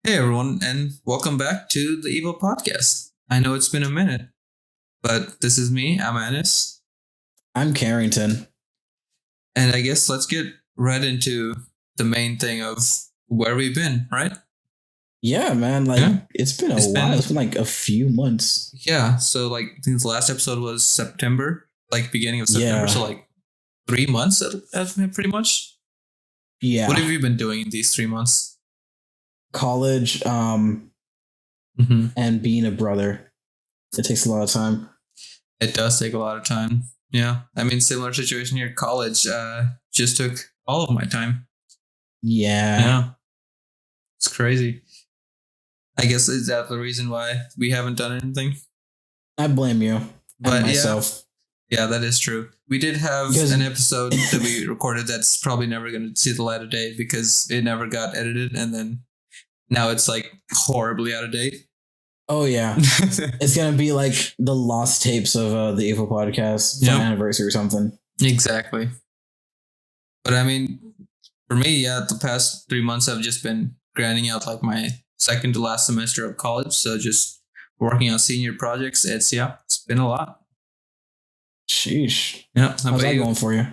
Hey everyone, and welcome back to the Evo podcast. I know it's been a minute, but this is me, I'm Anis, I'm Carrington. and I guess let's get right into the main thing of where we've been, right? Yeah, man. Yeah. It's been a It's while. been- It's been like a few months. Yeah, so I think the last episode was September, beginning of September, Yeah. so 3 months pretty much. Yeah. What have you been doing in these 3 months? College, Mm-hmm. and being a brother. It takes a lot of time. It does take a lot of time. Yeah, I mean, similar situation here. College just took all of my time. Yeah. Yeah. It's crazy. I guess is that the reason why we haven't done anything? I blame you. But And yeah. myself. Yeah, that is true. We did have Because- an episode that we recorded that's probably never going to see the light of day because it never got edited, and then now it's horribly out of date. Oh yeah. It's gonna be like the lost tapes of the Evil podcast for Yep. an anniversary or something. Exactly. But I mean, for me, yeah, the past 3 months I've just been grinding out my second to last semester of college. So just working on senior projects. It's been a lot. Sheesh. Yeah. How How's about that you? going for you?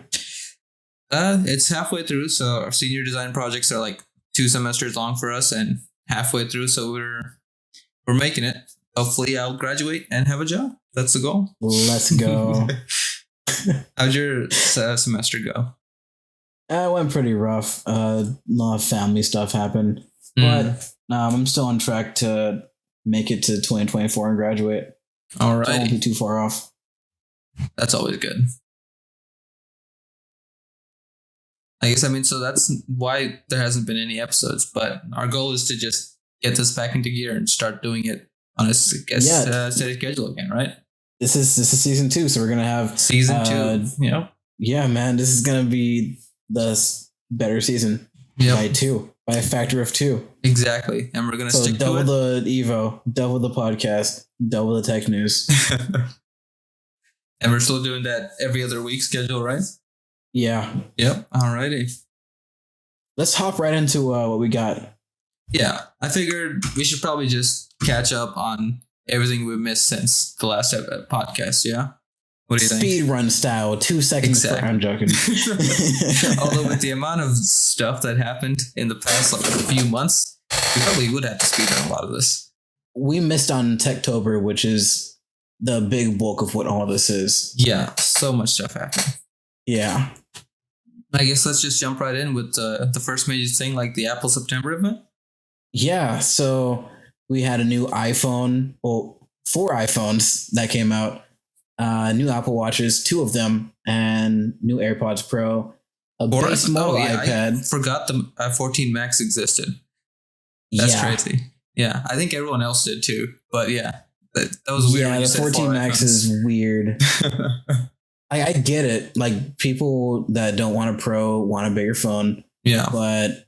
It's halfway through. So our senior design projects are 2 semesters long for us and halfway through. So we're making it. Hopefully I'll graduate and have a job. That's the goal. Let's go. How'd your semester go? It went pretty rough. A lot of family stuff happened. But I'm still on track to make it to 2024 and graduate. All So I won't right. be too far off. That's always good. I guess, so that's why there hasn't been any episodes, but our goal is to just get this back into gear and start doing it on a steady schedule again, right? This is season 2, so we're gonna have Season 2, Yeah, man, this is gonna be the better season by 2, by a factor of 2. Exactly. And we're going to So stick double to the Evo, double the podcast, double the tech news. it. And we're still doing that every other week schedule, right? Yeah, Yep. Alrighty. let's hop right into what we got. Yeah. I figured we should probably just catch up on everything we've missed since the last podcast, yeah? What do you think? Speed run style, 2 seconds. Exactly. I'm joking. Although with the amount of stuff that happened in the past few months, we probably would have to speed run a lot of this. We missed on Techtober, which is the big bulk of what all this is. Yeah, so much stuff happened. Yeah. I guess let's just jump right in with the first major thing, the Apple September event. Yeah, so we had a new iPhone, well, 4 iPhones that came out, new Apple Watches, 2 of them, and new AirPods Pro, a base model iPad. I forgot the 14 Max existed. That's crazy. Yeah, I think everyone else did too. But yeah, that was weird. Yeah, the 14 Max is weird. I get it. People that don't want a Pro want a bigger phone, Yeah. but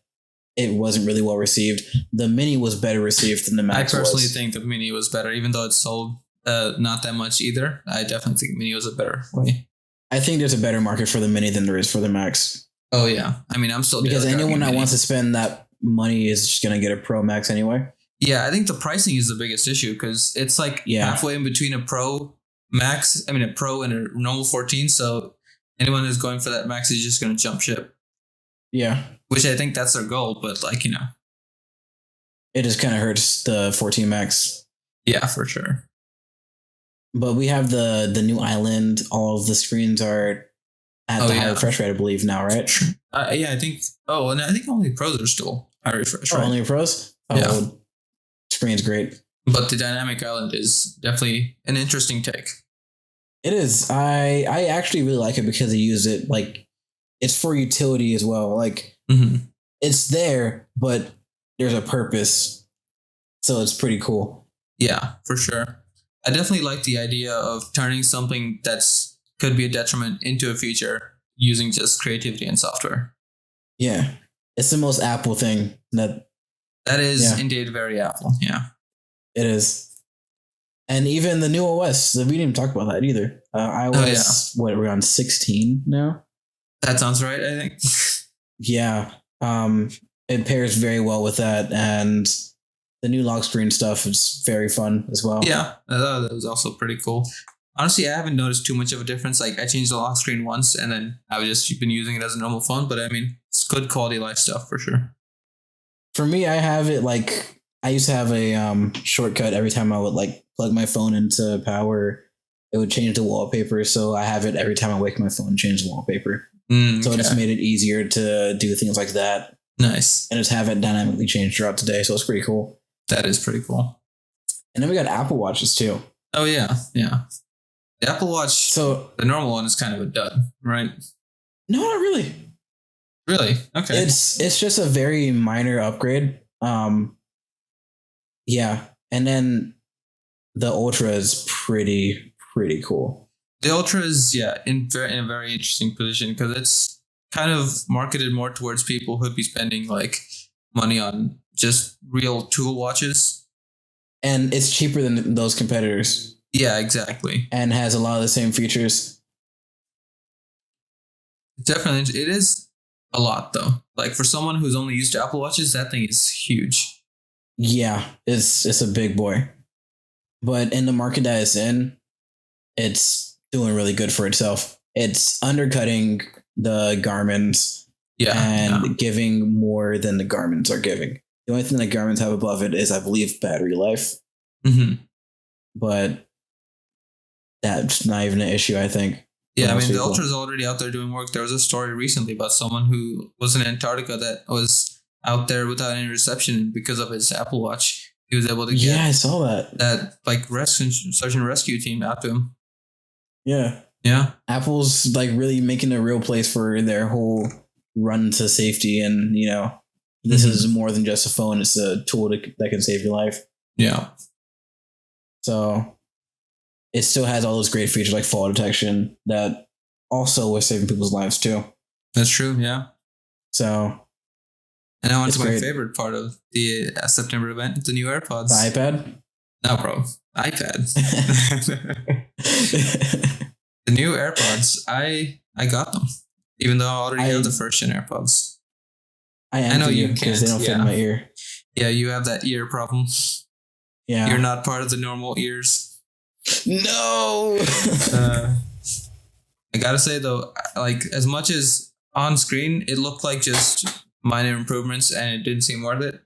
it wasn't really well received. The Mini was better received than the Max. I personally think the Mini was better, even though it sold not that much either. I definitely think Mini was a better way. I think there's a better market for the Mini than there is for the Max. Oh yeah, I'm still Because daily anyone driving that Mini. wants to spend that money is just gonna get a Pro Max anyway. Yeah, I think the pricing is the biggest issue because it's halfway in between a Pro Max. A Pro and a normal 14. So anyone who's going for that Max is just going to jump ship. Yeah, Which I think that's their goal, but it just kind of hurts the 14 Max. yeah, for sure. But we have the new Island. All of the screens are at the high refresh rate, I believe now, right? Yeah, I think. Oh, and I think only Pros are still high refresh. Or Right? only Pros? Oh, Yeah. Screen's great. But the dynamic island is definitely an interesting take. It is. I actually really like it because they use it it's for utility as well. Mm-hmm. It's there, but there's a purpose. So it's pretty cool. Yeah, for sure. I definitely like the idea of turning something that's could be a detriment into a feature using just creativity and software. Yeah. It's the most Apple thing that is indeed very Apple. Yeah. it is. And even the new OS, we didn't even talk about that either. iOS, what, we're on 16 now? That sounds right, I think. Yeah. It pairs very well with that. And the new lock screen stuff is very fun as well. Yeah, that was also pretty cool. Honestly, I haven't noticed too much of a difference. Like, I changed the lock screen once, and then I've just been using it as a normal phone. But I mean, it's good quality life stuff for sure. For me, I have it like I used to have a shortcut every time I would like plug my phone into power. It would change the wallpaper, so I have it every time I wake my phone, change the wallpaper. So it just made it easier to do things like that. Nice. And just have it dynamically change throughout the day. So it's pretty cool. That is pretty cool. And then we got Apple Watches too. Oh yeah, yeah. The Apple Watch, So the normal one is kind of a dud, right? no, not really. Really? Okay. It's just a very minor upgrade. Yeah. And then the Ultra is pretty cool. The Ultra is, in a very interesting position because it's kind of marketed more towards people who'd be spending like money on just real tool watches. And it's cheaper than those competitors. Yeah, exactly. And has a lot of the same features. Definitely. It is a lot though. Like for someone who's only used to Apple Watches, that thing is huge. Yeah, it's a big boy. But in the market that it's in, it's doing really good for itself. It's undercutting the Garmin's and giving more than the Garmin's are giving. The only thing that Garmin's have above it is, I believe, battery life. Mm-hmm. But that's not even an issue, I think. Yeah, I mean, the Ultra is already out there doing work. There was a story recently about someone who was in Antarctica that was out there without any reception because of his Apple Watch. He was able to get I saw that like search and rescue team out to him. Yeah. Apple's like really making a real place for their whole run to safety, and this is more than just a phone. It's a tool that can save your life. Yeah. So it still has all those great features like fall detection that also was saving people's lives too. That's true. Yeah. So. And now on to my favorite part of the September event, the new AirPods. The iPad? No, bro. iPad. The new AirPods, I got them. Even though I already have the first gen AirPods. I know you because they don't fit in my ear. Yeah, you have that ear problem. Yeah. You're not part of the normal ears. No! I gotta say though, like as much as on screen, it looked like just minor improvements and it didn't seem worth it.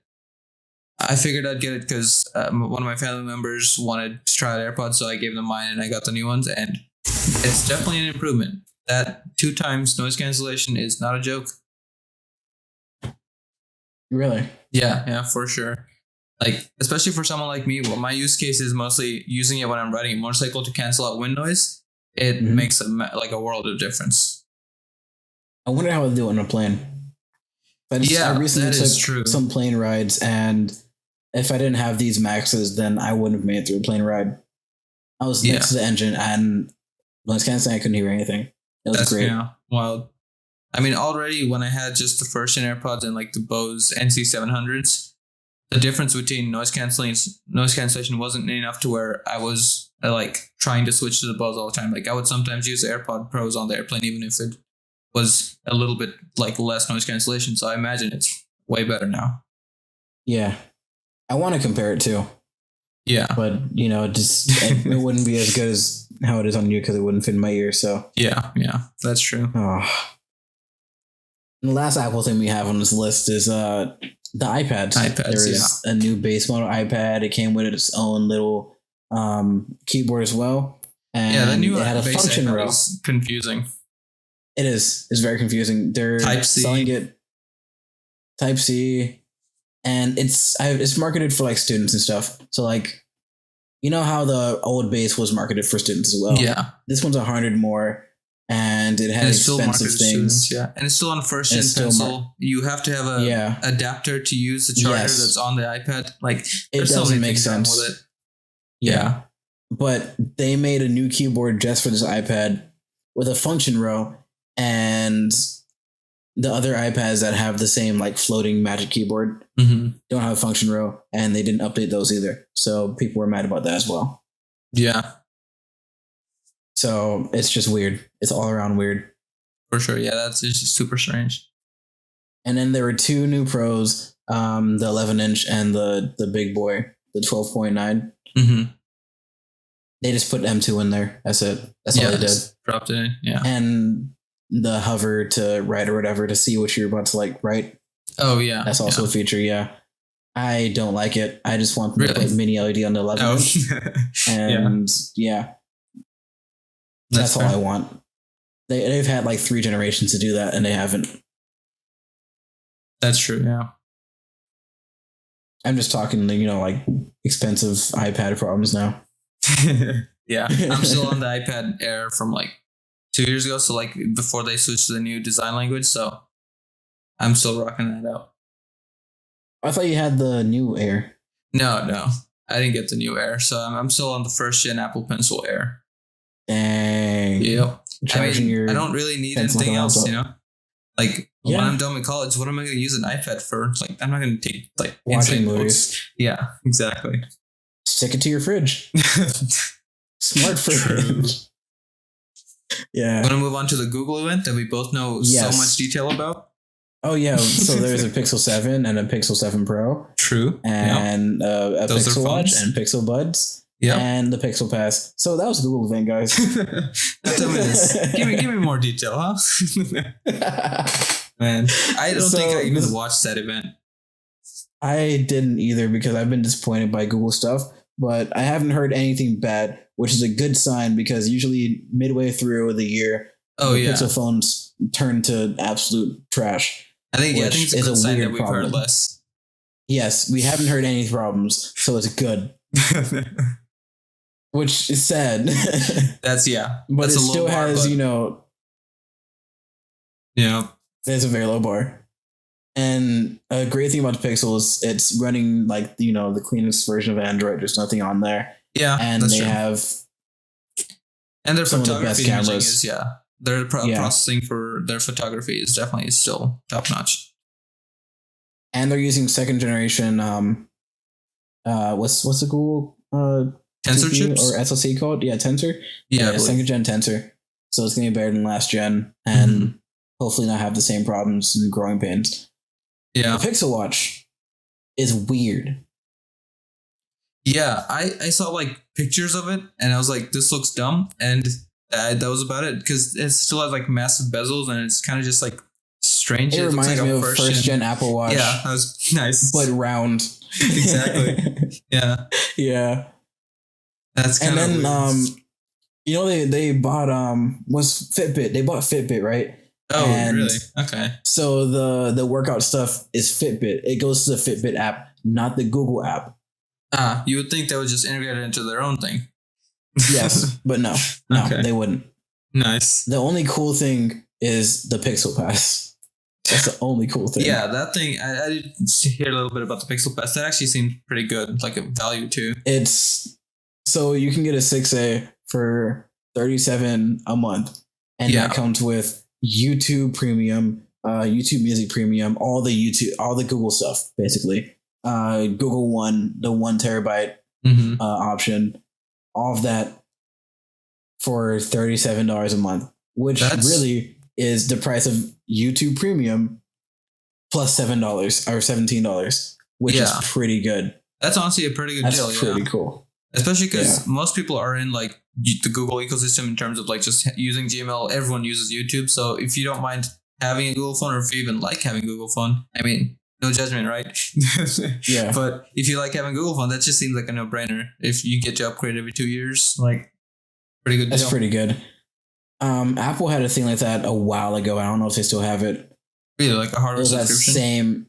I figured I'd get it because one of my family members wanted to try out AirPods, so I gave them mine and I got the new ones, and it's definitely an improvement. That 2 times noise cancellation is not a joke. Really? Yeah, for sure. Like, especially for someone like me, well, my use case is mostly using it when I'm riding a motorcycle to cancel out wind noise. It makes a world of difference. I wonder how they do it on a plane. I recently took some plane rides, and if I didn't have these Maxes, then I wouldn't have made it through a plane ride. I was next to the engine, and when I was canceling, I couldn't hear anything. It was great. Yeah, wild. I mean, already when I had just the first gen AirPods and like the Bose NC700s, the difference between noise cancellation wasn't enough to where I was like trying to switch to the Bose all the time. Like I would sometimes use the AirPod Pros on the airplane, even if it was a little bit like less noise cancellation. So I imagine it's way better now. Yeah. I want to compare it too. Yeah. But, it wouldn't be as good as how it is on you because it wouldn't fit in my ear. So yeah, that's true. Oh. And the last Apple thing we have on this list is the iPads. There is a new base model iPad. It came with its own little keyboard as well. And the new it had a function row. Is confusing. It is. It's very confusing. They're selling it Type-C, and it's marketed for like students and stuff. So like, how the old base was marketed for students as well. Yeah. This one's 100 more, and it has expensive things. Students, and it's still on first gen pencil. You have to have a adapter to use the charger that's on the iPad. Like it doesn't make sense with it. Yeah. But they made a new keyboard just for this iPad with a function row, and the other iPads that have the same like floating magic keyboard don't have a function row, and they didn't update those either. So people were mad about that as well. Yeah. So it's just weird. It's all around weird. For sure. Yeah, that's just super strange. And then there were 2 new Pros. the 11-inch and the big boy, the 12.9. Mm-hmm. They just put M2 in there. That's it. That's all they did. Dropped it in. Yeah. And the hover to write or whatever to see what you're about to like write. Oh yeah. That's also a feature. Yeah. I don't like it. I just want them to put mini LED on the 11-inch. And yeah. That's all I want. They've had like 3 generations to do that, and they haven't. That's true. Yeah. I'm just talking, like expensive iPad problems now. Yeah, I'm still on the iPad Air from like 2 years ago. So like before they switched to the new design language. So I'm still rocking that out. I thought you had the new Air. No, I didn't get the new Air. So I'm still on the first gen Apple Pencil Air. Dang. Yep. I don't really need anything else, Like when I'm done with college, what am I going to use an iPad for? It's like I'm not going to take like watching movies. Yeah, exactly. Stick it to your fridge. Smart fridge. Yeah. Want to move on to the Google event that we both know so much detail about? Oh yeah. So there's a Pixel 7 and a Pixel 7 Pro. True. And a Pixel Watch and Pixel Buds. Yeah, and the Pixel Pass. So that was a Google event, guys. Tell me this. Give me more detail, huh? Man, I don't think I even watched that event. I didn't either because I've been disappointed by Google stuff, but I haven't heard anything bad, which is a good sign because usually midway through the year, Pixel phones turn to absolute trash. I think it's a good sign that we've heard less. Yes, we haven't heard any problems, so it's good. Which is sad. But it still has, it's a very low bar. And a great thing about the Pixel is it's running like, the cleanest version of Android. There's nothing on there. Yeah. And they have their photography cameras. Their processing for their photography is definitely still top notch. And they're using 2nd generation what's the Google Tensor chips or SoC called? Yeah, Tensor. Yeah, 2nd gen Tensor. So it's gonna be better than last gen, and hopefully not have the same problems and growing pains. Yeah, the Pixel Watch is weird. Yeah, I saw like pictures of it, and I was like, "This looks dumb," and that was about it because it still has like massive bezels, and it's kind of just like strange. It reminds me of first gen Apple Watch. Yeah, that was nice, but round. Exactly. Yeah. Yeah. That's kind of. And then they bought was Fitbit. They bought Fitbit, right? Oh, really? Okay. So the workout stuff is Fitbit. It goes to the Fitbit app, not the Google app. You would think they would just integrate it into their own thing. Yes, but no, okay. They wouldn't. Nice. The only cool thing is the Pixel Pass. That's the only cool thing. Yeah, that thing. I did hear a little bit about the Pixel Pass. That actually seemed pretty good, like a value too. So you can get a 6A for $37 a month, and that comes with YouTube Premium, YouTube Music Premium, all the Google stuff, basically. Google One, the 1 terabyte option, all of that for $37 a month, which really is the price of YouTube Premium plus $7 or $17, which is pretty good. That's honestly a pretty good deal. That's pretty cool. Especially because most people are in like the Google ecosystem in terms of like just using Gmail. Everyone uses YouTube. So if you don't mind having a Google phone, or if you even like having a Google phone, I mean, no judgment, right? Yeah. But if you like having a Google phone, that just seems like a no-brainer. If you get to upgrade every 2 years, like pretty good deal. That's pretty good. Apple had a thing like that a while ago. I don't know if they still have it. Really, like a hardware subscription?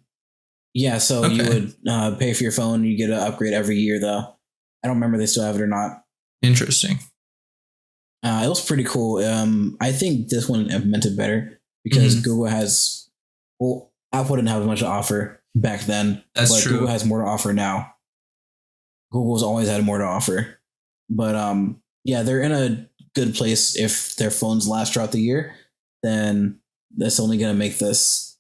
So you would pay for your phone. You get an upgrade every year, though. I don't remember if they still have it or not. Interesting. It was pretty cool. I think this one implemented better because Google has... Well, Apple didn't have as much to offer back then. That's true. Google has more to offer now. Google's always had more to offer. But they're in a good place. If their phones last throughout the year, then that's only going to make this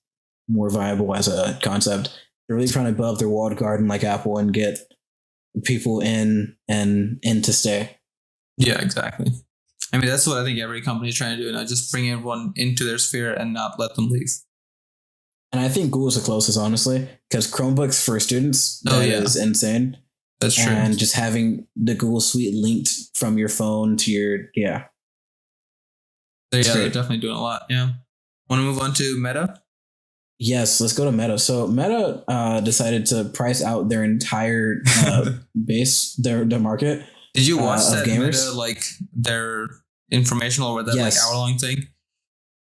more viable as a concept. They're really trying to build up their walled garden like Apple and get people in to stay. Yeah, exactly. I mean, that's what I think every company is trying to do now, just bring everyone into their sphere and not let them leave. And I think Google's the closest, honestly, because Chromebooks for students, Oh, that yeah. is insane. That's true. And just having the Google Suite linked from your phone to your, they're great. definitely doing a lot. Yeah. Want to move on to Meta? Yes, let's go to Meta. So Meta decided to price out their entire base, their market. Did you watch of that gamers? Meta, like their informational or that Yes. like hour-long thing?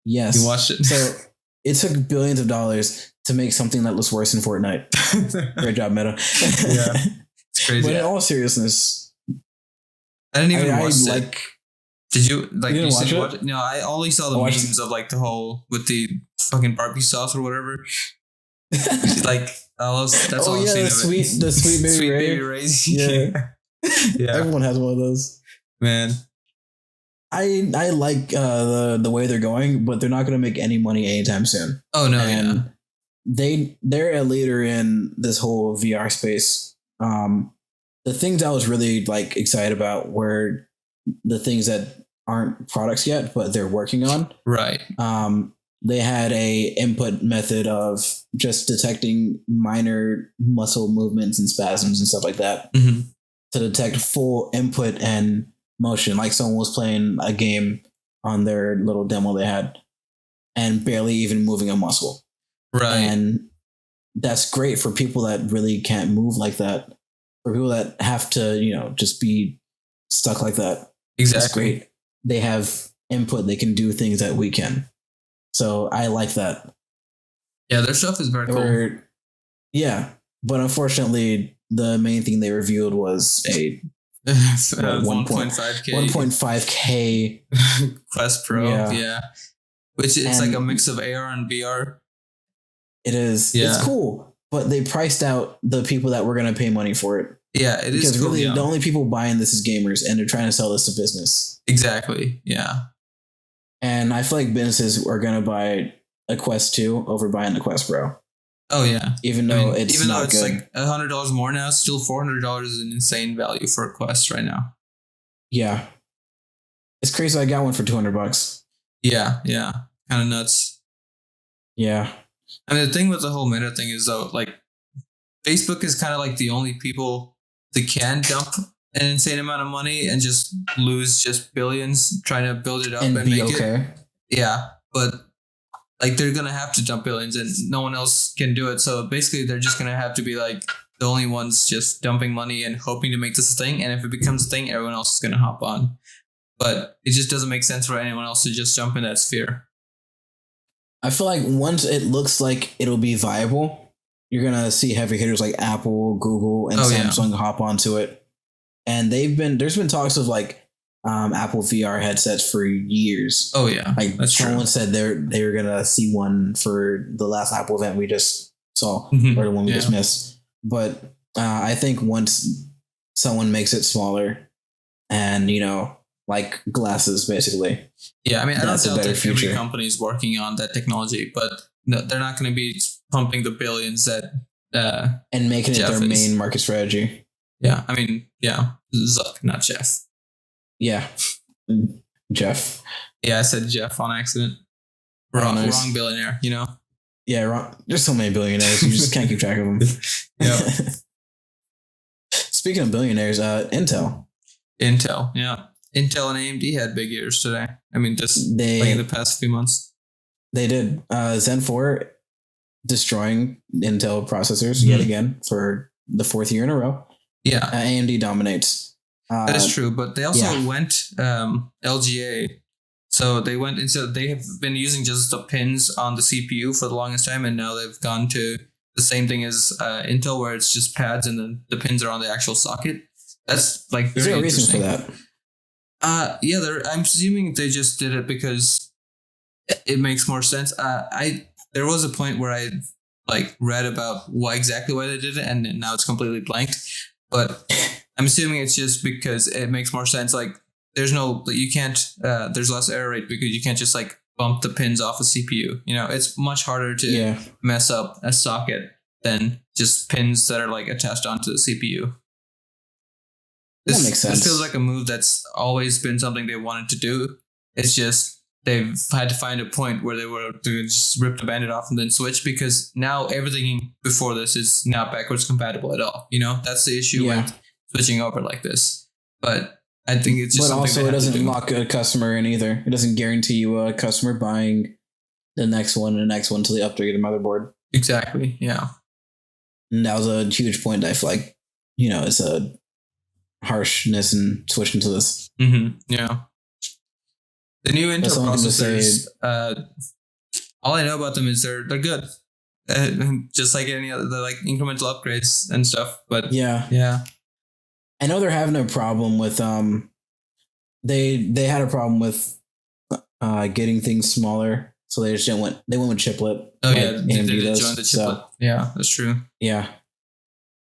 Yes. You watched it? So it took billions of dollars to make something that looks worse than Fortnite. Great job, Meta. Yeah. It's crazy. But in all seriousness, I didn't even I watch it. like. Did you like? You You didn't said watch you it? watched it? No, I only saw the I watched memes of like the whole with the fucking barbecue sauce or whatever. Like that's all I've seen of it. the sweet baby Ray. Baby Rays. Yeah. Yeah. Everyone has one of those. Man. I like the way they're going, but they're not going to make any money anytime soon. Oh no, And they're a leader in this whole VR space. The things I was really like excited about were the things that aren't products yet, but they're working on. Right. They had a input method of just detecting minor muscle movements and spasms and stuff like that Mm-hmm. to detect full input and motion, like someone was playing a game on their little demo they had and barely even moving a muscle. Right. And that's great for people that really can't move like that. For people that have to, just be stuck like that. Exactly. That's great. They have input. They can do things that we can. So I like that. Yeah, their stuff is very cool. Yeah. But unfortunately, the main thing they revealed was a 1.5K 1.5K Quest Pro. Yeah. Which is like a mix of AR and VR. It is. Yeah. It's cool. But they priced out the people that were going to pay money for it. Yeah, it because is cool. Really, the only people buying this is gamers, and they're trying to sell this to business. Exactly. Yeah. And I feel like businesses are going to buy a Quest 2 over buying the Quest Pro. Oh yeah. Even though it's good. Like $100 more now, still $400 is an insane value for a Quest right now. Yeah. It's crazy. I got one for $200. Yeah. Kind of nuts. Yeah. I mean, the thing with the whole Meta thing is though, like Facebook is kind of like the only people that can dump an insane amount of money and just lose just billions trying to build it up and be make okay. it. Yeah. But like they're going to have to dump billions and no one else can do it. So basically they're just going to have to be like the only ones just dumping money and hoping to make this a thing. And if it becomes a thing, everyone else is going to hop on. But it just doesn't make sense for anyone else to just jump in that sphere. I feel like once it looks like it'll be viable, you're going to see heavy hitters like Apple, Google, and Samsung hop onto it. And there's been talks of like Apple VR headsets for years. Oh yeah. Like that's someone true. said they were going to see one for the last Apple event we just saw, or the one we just missed. But I think once someone makes it smaller and, like glasses, basically. Yeah, I mean, I don't doubt that every company is working on that technology, but no, they're not going to be pumping the billions that and making Jeff it their main market strategy. Yeah, I mean, yeah, Zuck, not Jeff. Yeah, Jeff. Yeah, I said Jeff on accident. Wrong billionaire, Yeah, wrong. There's so many billionaires, you just can't keep track of them. Yeah. Speaking of billionaires, Intel, yeah. Intel and AMD had big years today. I mean, just in the past few months. They did. Zen 4 destroying Intel processors yet again for the fourth year in a row. Yeah. AMD dominates. That is true, but they also went LGA. So they went they have been using just the pins on the CPU for the longest time, and now they've gone to the same thing as Intel, where it's just pads and then the pins are on the actual socket. That's like very interesting. Is there a reason for that? I'm assuming they just did it because it makes more sense. There was a point where I like read about why they did it, and now it's completely blanked. But I'm assuming it's just because it makes more sense. Like there's less error rate because you can't just like bump the pins off a CPU. It's much harder to mess up a socket than just pins that are like attached onto the CPU. That makes sense. This feels like a move that's always been something they wanted to do. It's just they've had to find a point where they were to just rip the bandit off and then switch, because now everything before this is not backwards compatible at all. That's the issue with switching over like this. But I think it's just but something also they it have to doesn't do. lock a customer in either. It doesn't guarantee you a customer buying the next one and the next one until they upgrade the motherboard. Exactly. Yeah. And that was a huge point. I feel like, it's a harshness in switching to this. Mm-hmm. Yeah. The new Intel someone can just processors, all I know about them is they're good. Just like any other, they're like incremental upgrades and stuff. But yeah. I know they're having a problem with they had a problem with getting things smaller, so they just went with chiplet. Oh yeah, they did join the chiplet. So, yeah, that's true. Yeah.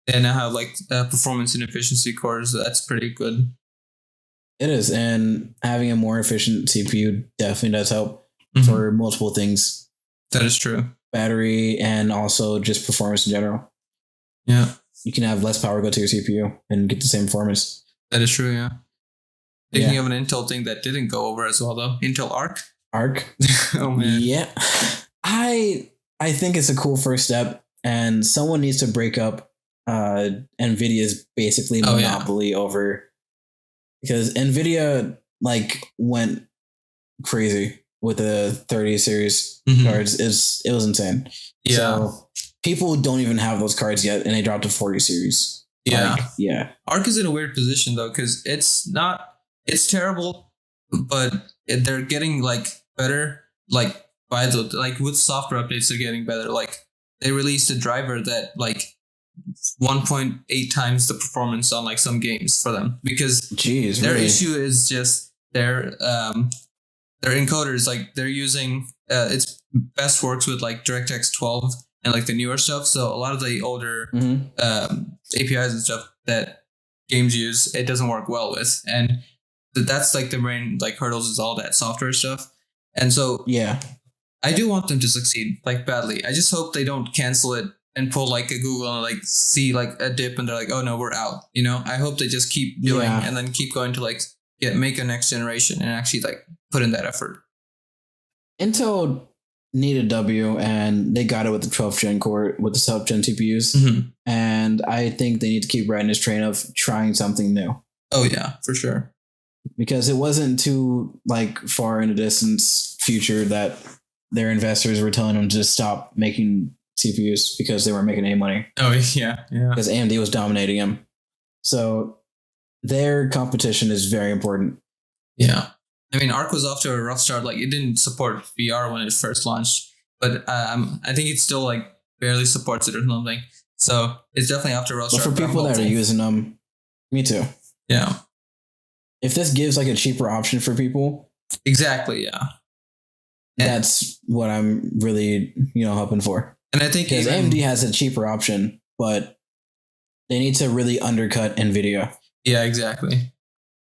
They now have like performance and efficiency cores. That's pretty good. It is, and having a more efficient CPU definitely does help for multiple things. That is true. Battery and also just performance in general. Yeah. You can have less power go to your CPU and get the same performance. That is true, yeah. Speaking of an Intel thing that didn't go over as well, though, Intel Arc. Oh man. Yeah. I think it's a cool first step, and someone needs to break up NVIDIA's basically monopoly over, because NVIDIA went crazy with the 30 series cards. It was insane. Yeah. So people don't even have those cards yet, and they dropped to 40 series. Yeah. Arc is in a weird position though, because it's terrible, but they're getting better, by the with software updates. They're getting better. They released a driver that 1.8 times the performance on some games for them, because their issue is just their encoders. They're using it's best works with DirectX 12 and the newer stuff. So a lot of the older APIs and stuff that games use, it doesn't work well with, and that's the main hurdles is all that software stuff. And so I do want them to succeed badly. I just hope they don't cancel it and pull a Google and see a dip and they're oh no, we're out. I hope they just keep doing and then keep going to make a next generation and actually put in that effort. Intel needed W, and they got it with the 12th gen core with the 12th gen CPUs. And I think they need to keep riding this train of trying something new. Oh yeah, for sure. Because it wasn't too far in the distance future that their investors were telling them to just stop making CPUs because they weren't making any money. Oh yeah. Because AMD was dominating them. So their competition is very important. Yeah. I mean, Arc was off to a rough start. It didn't support VR when it first launched, but I think it still barely supports it or something. So it's definitely off to a rough start. But for people that are using them, me too. Yeah. If this gives a cheaper option for people, exactly. Yeah. That's what I'm really hoping for. And I think because AMD has a cheaper option, but they need to really undercut NVIDIA. Yeah, exactly.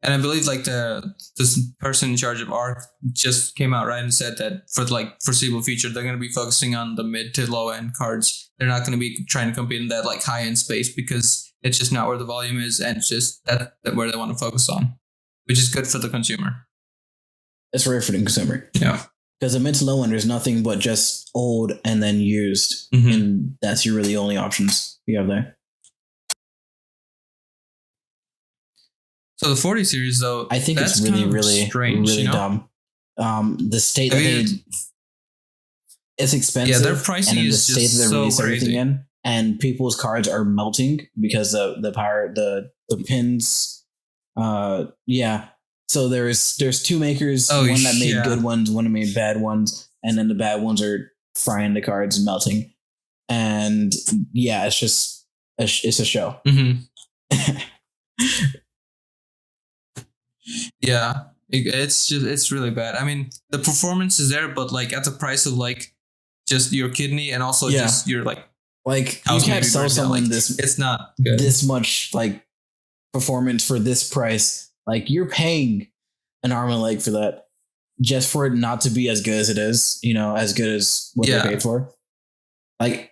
And I believe this person in charge of Arc just came out and said that for foreseeable future, they're going to be focusing on the mid to low end cards. They're not going to be trying to compete in that high end space, because it's just not where the volume is, and it's just that where they want to focus on, which is good for the consumer. It's rare for the consumer. Yeah. Because the mid to low end, there's nothing but just old and then used, and that's your really only options you have there. So the 40 series, though, I think it's really strange, really dumb. The state that it's expensive. Yeah, their pricing is just so crazy. And people's cards are melting because the power, the pins. So there's two makers, one that made good ones, one that made bad ones, and then the bad ones are frying the cards and melting. And it's just it's a show. Yeah, it's really bad. I mean, the performance is there, but at the price of just your kidney, and also just your you can't sell someone this. It's not good. This much performance for this price. You're paying an arm and a leg for that, just for it not to be as good as it is. As good as what they paid for. That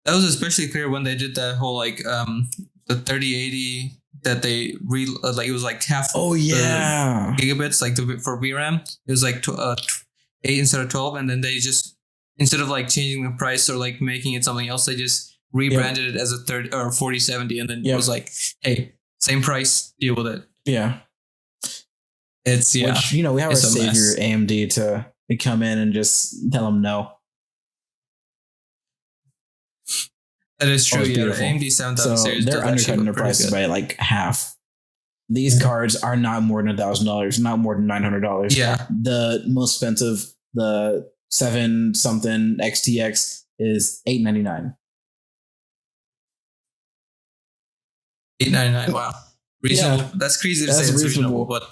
was especially clear when they did that whole the 3080 that they like it was like half. Oh yeah, gigabits like for VRAM. It was like 8 instead of 12, and then they just instead of like changing the price or like making it something else, they just rebranded it as a 30 or 4070, and then it was like, hey, same price, deal with it. Yeah, it's Which, we have our savior AMD to come in and just tell them no. That is true. Yeah, the AMD 7000 series, they're undercutting their prices by like half. These cards are not more than $1,000, not more than $900. Yeah, the most expensive, the 7 something XTX, is $899. $899. Wow, reasonable. Yeah, that's crazy to say it's reasonable, but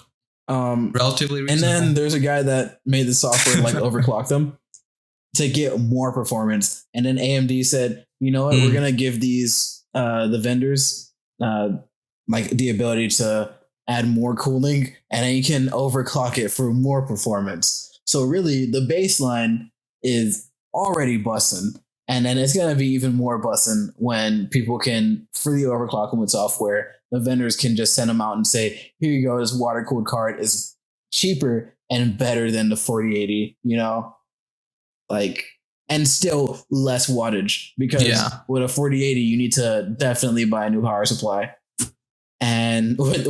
relatively reasonable. And then there's a guy that made the software like overclock them to get more performance, and then AMD said, you know what, we're gonna give these the vendors like the ability to add more cooling, and then you can overclock it for more performance. So really, the baseline is already busting, and then it's gonna be even more busting when people can freely overclock them with software. The vendors can just send them out and say, "Here you go. This water cooled card is cheaper and better than the 4080." Like, and still less wattage, because with a 4080 you need to definitely buy a new power supply. And with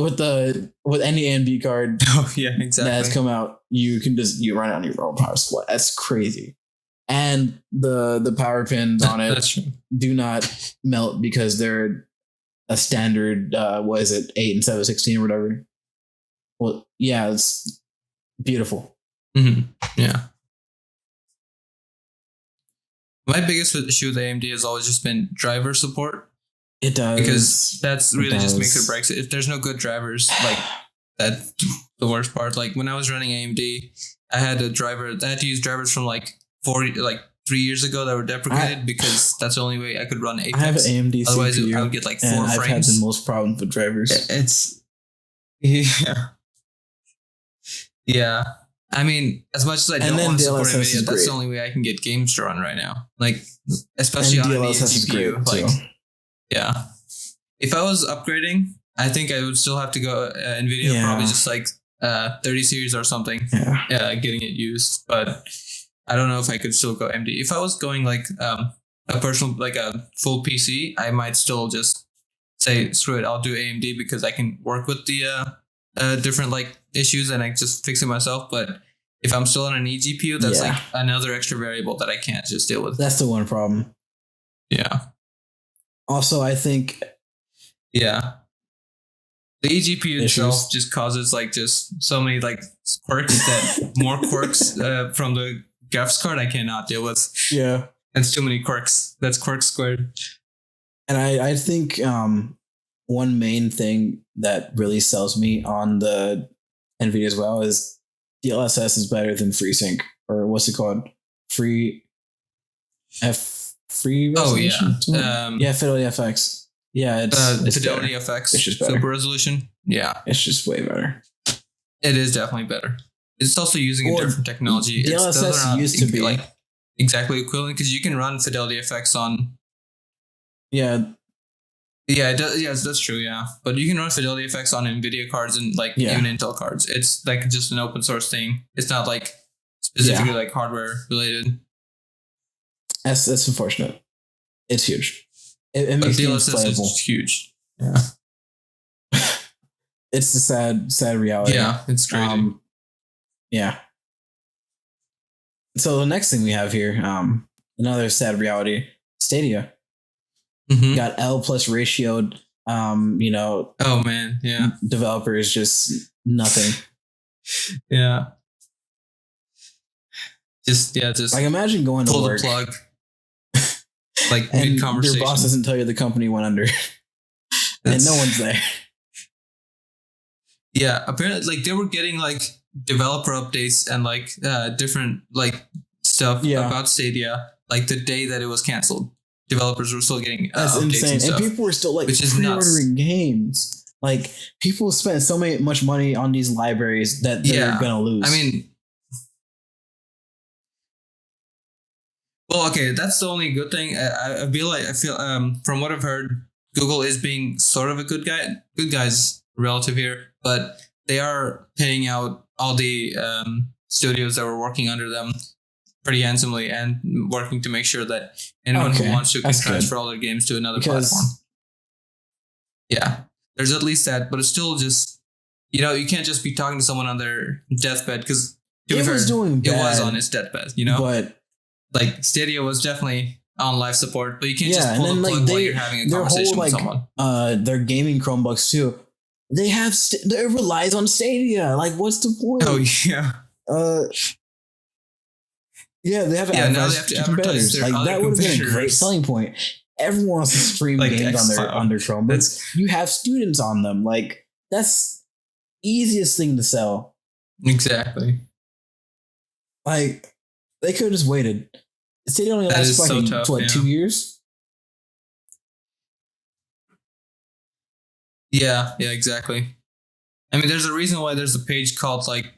any AMD card that's come out, you can just run it on your own power supply. That's crazy. And the power pins on it do not melt because they're a standard 8 and 7/16 or whatever. Well, yeah, it's beautiful. Mm-hmm. Yeah. My biggest issue with AMD has always just been driver support. It does, because that's really just makes or breaks it. If there's no good drivers, like that's the worst part. Like when I was running AMD, I had to use drivers from like 3 years ago that were deprecated because that's the only way I could run Apex. I have an AMD Otherwise, CPU, I would get like 4 frames. I've had the most problems with drivers. Yeah. I mean, as much as I don't want to support NVIDIA, that's the only way I can get games to run right now. Like, especially on the CPU. Like, yeah. If I was upgrading, I think I would still have to go NVIDIA, probably just like 30 series or something. Yeah, getting it used. But I don't know if I could still go AMD. If I was going like a full PC, I might still just say, screw it, I'll do AMD because I can work with the different like issues and I just fix it myself. But if I'm still on an eGPU, that's like another extra variable that I can't just deal with. That's the one problem. Yeah. Also, I think the eGPU itself just causes like just so many like quirks that more quirks from the graphics card I cannot deal with. Yeah. That's too many quirks. That's quirks squared. And I think one main thing that really sells me on the NVIDIA as well is DLSS is better than FreeSync, or what's it called? Free resolution? Fidelity FX. Yeah, it's Fidelity FX. It's just better. Super resolution. Yeah. It's just way better. It is definitely better. It's also using a different technology. DLSS used to be like exactly equivalent because you can run Fidelity FX on. Yeah. Yeah, it does, yes, that's true. Yeah, but you can run Fidelity FX on NVIDIA cards and like even Intel cards. It's like just an open source thing. It's not like specifically like hardware related. That's unfortunate. It's huge. It makes games playable. Is huge. Yeah. It's the sad reality. Yeah, it's crazy. Yeah. So the next thing we have here, another sad reality, Stadia. Got L plus ratioed, oh man, yeah. Developers just nothing. Yeah. Just like imagine going pull to work. The plug. Like mid conversation. Your boss doesn't tell you the company went under. And no one's there. Yeah, apparently like they were getting like developer updates and like different like stuff about Stadia like the day that it was canceled. Developers were still getting that's updates insane, and people were still like pre-ordering games. Like people spent so much money on these libraries that they're gonna lose. I mean, well, okay, that's the only good thing. I feel from what I've heard, Google is being sort of a good guy. Good guys relative here, but they are paying out all the studios that were working under them pretty handsomely and working to make sure that anyone who wants to can transfer all their games to another platform. Yeah, there's at least that, but it's still just, you can't just be talking to someone on their deathbed, because it was on his deathbed, But like Stadia was definitely on life support, but you can't just pull the plug while you're having a conversation with someone. Their gaming Chromebooks too. They have it relies on Stadia. Like, what's the point? Oh yeah. Yeah, they have now they have to advertise their other that would have been a great selling point. Everyone wants to stream games on their Chromebooks. You have students on them. Like, that's easiest thing to sell. Exactly. Like, they could have just waited. Stadia only lasts like 2 years? Yeah, exactly. I mean, there's a reason why there's a page called like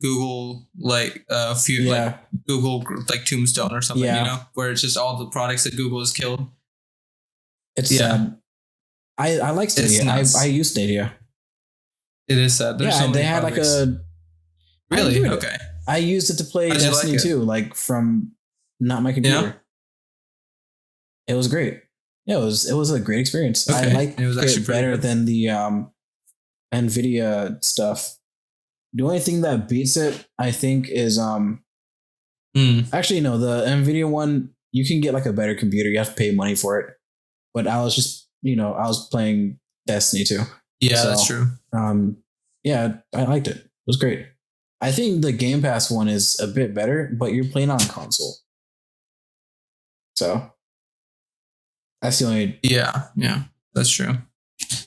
Google Google like Tombstone or something, where it's just all the products that Google has killed. It's I like Stadia. I use Stadia. It is sad. There's so many they had products. like a really okay. I used it to play Destiny 2, like from not my computer. It was great. Yeah, it was a great experience. Okay. I liked it better than the NVIDIA stuff. The only thing that beats it, I think, is actually no, the NVIDIA one, you can get like a better computer. You have to pay money for it. But I was just, I was playing Destiny 2. Yeah, that's true. Yeah, I liked it. It was great. I think the Game Pass one is a bit better, but you're playing on console. So that's the only. Yeah, that's true.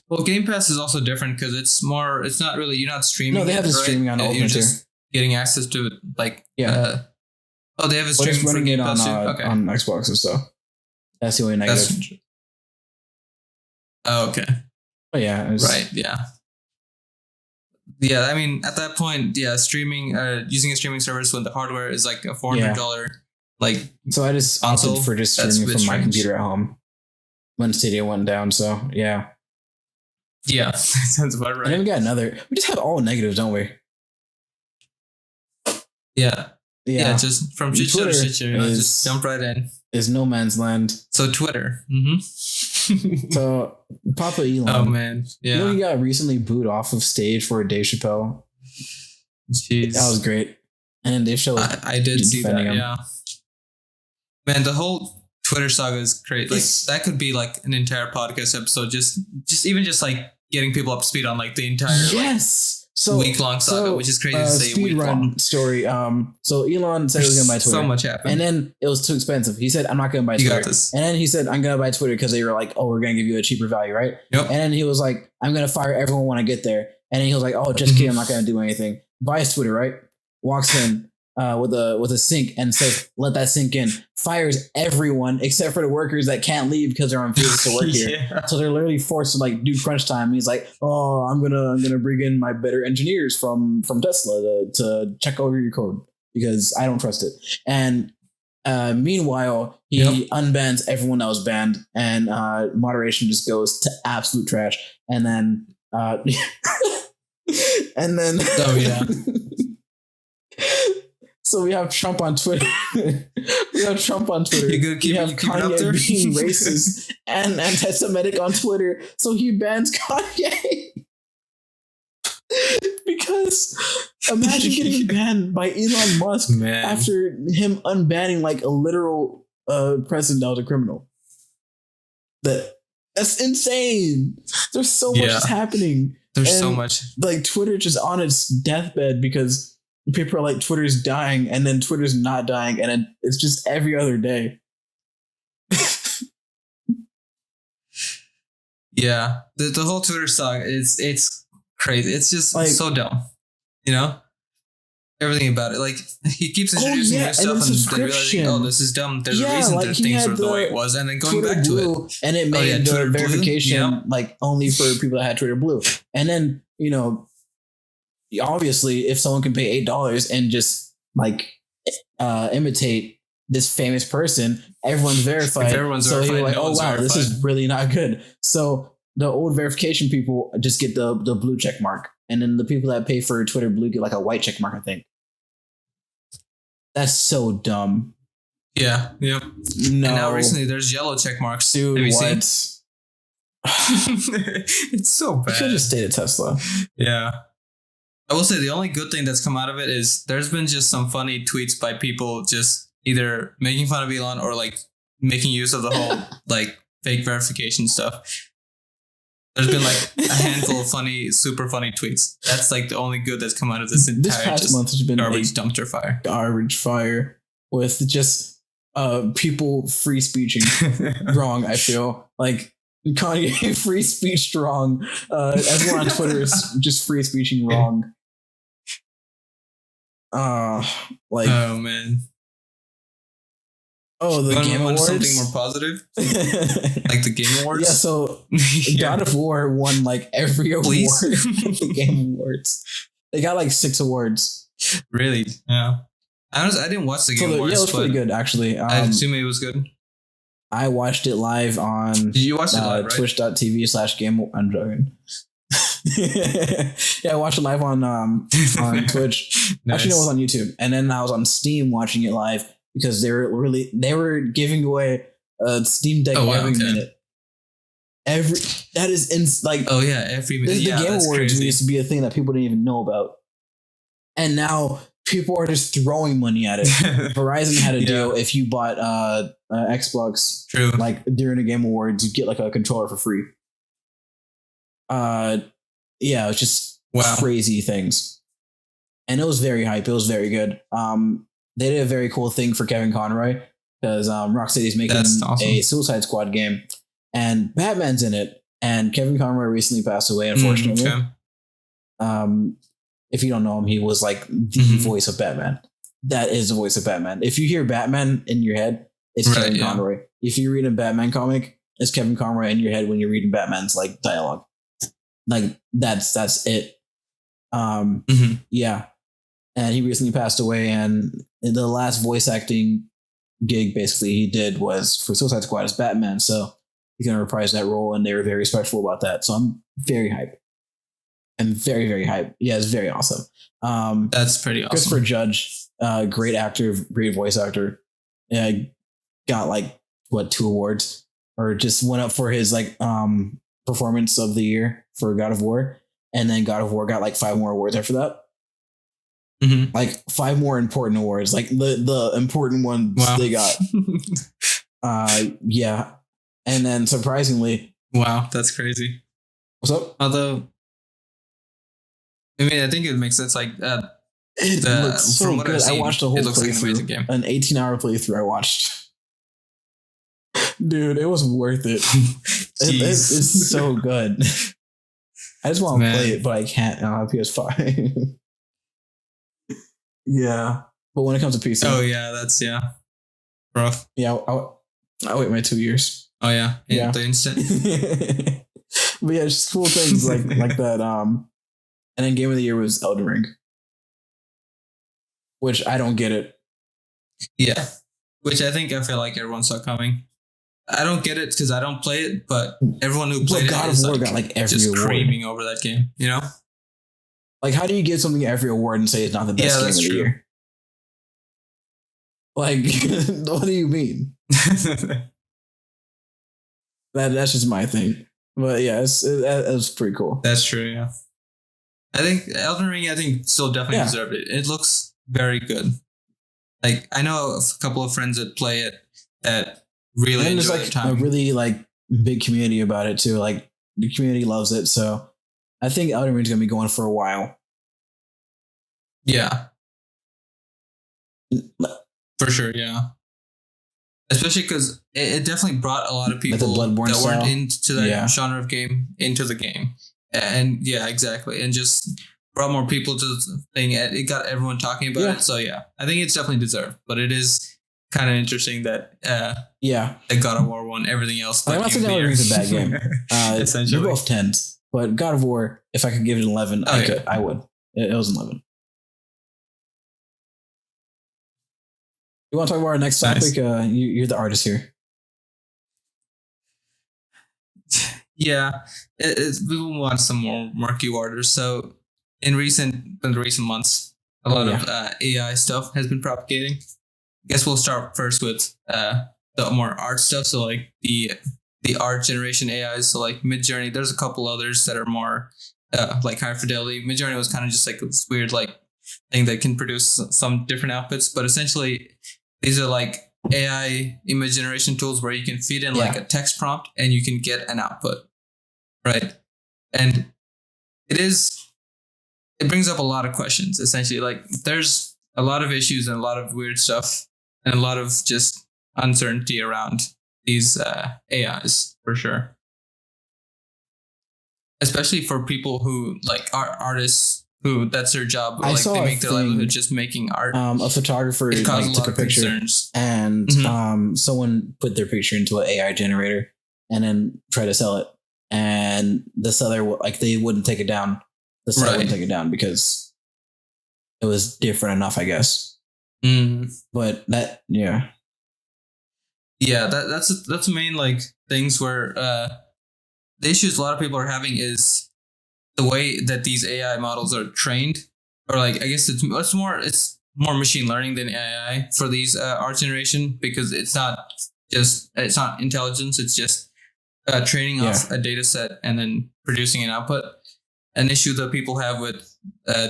Well, Game Pass is also different because it's not really, you're not streaming. No, they have the streaming on Ultimate. You're just getting access to it. Like, they have a streaming for Game Pass on Xbox and stuff. That's the only negative. Oh, okay. Oh, yeah. Right, yeah. Yeah, I mean, at that point, streaming, using a streaming service when the hardware is like a $400, like. So I just opted for just streaming from my computer at home when Stadia went down. So, yeah. Yeah, that sounds about right. And then we got another. We just have all negatives, don't we? Yeah. Just from shit show to shit show, just jump right in. Is no man's land. So Twitter. So Papa Elon. Oh man, yeah. He got recently booed off of stage for Dave Chappelle. Jeez, that was great. And Dave Chappelle. I did see that. Him. Yeah. Man, the whole Twitter saga is crazy. Like that could be like an entire podcast episode. Just like getting people up to speed on like the entire week-long saga, which is crazy to say. Speed run story. So Elon said he was going to buy Twitter. So much happened. And then it was too expensive. He said, I'm not going to buy Twitter. Got this. And then he said, I'm going to buy Twitter because they were like, oh, we're going to give you a cheaper value, right? Yep. And then he was like, I'm going to fire everyone when I get there. And then he was like, oh, just kidding. I'm not going to do anything. Buys Twitter, right? Walks in with a sink and says, let that sink in. Fires everyone except for the workers that can't leave because they're on visas to work here. So they're literally forced to like do crunch time. He's like, oh, I'm gonna bring in my better engineers from Tesla to check over your code because I don't trust it. And meanwhile, he unbans everyone that was banned, and moderation just goes to absolute trash. And then oh yeah. So we have Trump on Twitter. You have Kanye being racist and anti-Semitic on Twitter. So he bans Kanye. Because imagine getting banned by Elon Musk after him unbanning like a literal president that was a criminal. That's insane. There's so much happening. There's so much. Like Twitter just on its deathbed because people are like, Twitter's dying, and then Twitter's not dying, and then it's just every other day. Yeah, the whole Twitter saga it's crazy. It's just like, so dumb, everything about it. Like he keeps introducing new stuff and then realizing, oh, this is dumb. There's a reason that things were the way it was, and then going Twitter back Blue, to it. And it made the verification like only for people that had Twitter Blue, and then obviously, if someone can pay $8 and just like imitate this famous person, everyone's verified. If everyone's so verified, you're like, no oh one's wow, this is verified. really not good. So the old verification people just get the blue check mark, and then the people that pay for Twitter Blue get like a white check mark, I think. That's so dumb. Yeah, yep. No. And now recently there's yellow check marks. Dude, have you what? seen? It's so I bad. should just stay at Tesla. Yeah. I will say the only good thing that's come out of it is there's been just some funny tweets by people just either making fun of Elon or like making use of the whole like fake verification stuff. There's been like a handful of funny, super funny tweets. That's like the only good that's come out of this entire This past month has been garbage dumpster fire. Garbage fire with just people free speeching wrong. I feel like Kanye free speech wrong. Everyone on Twitter is just free speeching wrong. Like oh man. Oh, the Game Awards. Something more positive, like the Game Awards. Yeah, so God of War won like every award. The Game Awards. They got like 6 awards. Really? Yeah. I didn't watch the Game Awards. Yeah, it was pretty good actually. I assume it was good. I watched it live on. Did you watch it live? Right? Twitch.tv/game. I'm joking. Yeah, I watched it live on Twitch. Nice. Actually, no, it was on YouTube, and then I was on Steam watching it live because they were giving away a Steam Deck every minute. That is like oh yeah, every minute. The Game Awards crazy. used to be a thing that people didn't even know about, and now people are just throwing money at it. Verizon had a deal if you bought Xbox, true, like during the Game Awards, you get like a controller for free. Yeah, it was just crazy things, and it was very hype. It was very good. They did a very cool thing for Kevin Conroy because Rocksteady's making a Suicide Squad game, and Batman's in it. And Kevin Conroy recently passed away, unfortunately. If you don't know him, he was like the voice of Batman. That is the voice of Batman. If you hear Batman in your head, it's Kevin Conroy. If you read a Batman comic, it's Kevin Conroy in your head when you're reading Batman's like dialogue. Like that's it. Yeah. And he recently passed away, and the last voice acting gig basically he did was for Suicide Squad as Batman. So he's gonna reprise that role, and they were very respectful about that. So I'm very hyped. I'm very, very hyped. Yeah, it's very awesome. That's pretty awesome. Christopher Judge, great actor, great voice actor. Yeah, got like 2 awards, or just went up for his like performance of the year for God of War, and then God of War got like 5 more awards after that. Mm-hmm. Like 5 more important awards, like the important ones they got. Yeah, and then surprisingly, wow, that's crazy. What's up? Although, I mean, I think it makes sense. Like it looks so good. Seen, I watched a whole it looks like an playthrough, amazing game. An 18-hour playthrough. I watched. Dude, it was worth it. It's so good. I just want to play it, but I can't. I don't have PS5. Yeah, but when it comes to PC, oh yeah, that's rough. Yeah, I'll wait my 2 years. Oh yeah, the instant. But yeah, just cool things like that. And then Game of the Year was Elden Ring, which I don't get it. Yeah, which I feel like everyone saw coming. I don't get it because I don't play it, but everyone who played God it of War got like every just award. screaming over that game. You know, like how do you give something every award and say it's not the best game of the year? Like, what do you mean? That's just my thing. But yeah, it's pretty cool. That's true. Yeah, I think Elden Ring. Still definitely deserved it. It looks very good. Like I know a couple of friends that play it that really enjoy there's like their time. a really like big community about it too. Like the community loves it, so I think Elden Ring's gonna be going for a while. Yeah, for sure. Yeah. Especially because it definitely brought a lot of people that weren't into that genre of game into the game. And yeah, exactly. And just brought more people to the thing. It got everyone talking about it. So yeah, I think it's definitely deserved. But it is kind of interesting that that God of War won everything else. I'm not saying Elden Ring's a bad game. Essentially. They're both 10s. But God of War, if I could give it an 11, I would. It was an 11. You want to talk about our next Nice. topic? You're the artist here. Yeah, we will want some more keywords. So in the recent months, a Oh lot yeah, of AI stuff has been propagating. I guess we'll start first with the more art stuff. So like the art generation AIs. So like Midjourney. There's a couple others that are more like higher fidelity. Midjourney was kind of just like this weird like thing that can produce some different outputs, but essentially these are like AI image generation tools where you can feed in like yeah. a text prompt and you can get an output, right? And it is it brings up a lot of questions. Essentially, like there's a lot of issues and a lot of weird stuff and a lot of just uncertainty around these AIs for sure, especially for people who like are artists who that's their job or I like they saw a make their livelihood thing. just making art. A photographer It caused like a took lot a of picture, concerns. and Mhm. someone put their picture into an AI generator, and then tried to sell it, and the seller like they wouldn't take it down. The seller wouldn't Right. take it down because it was different enough, I guess. Mm. But that, yeah, Yeah, that's the main like things where the issues a lot of people are having is the way that these AI models are trained, or like I guess it's more machine learning than AI for these art generation because it's not intelligence, it's just training yeah, off a data set and then producing an output. An issue that people have with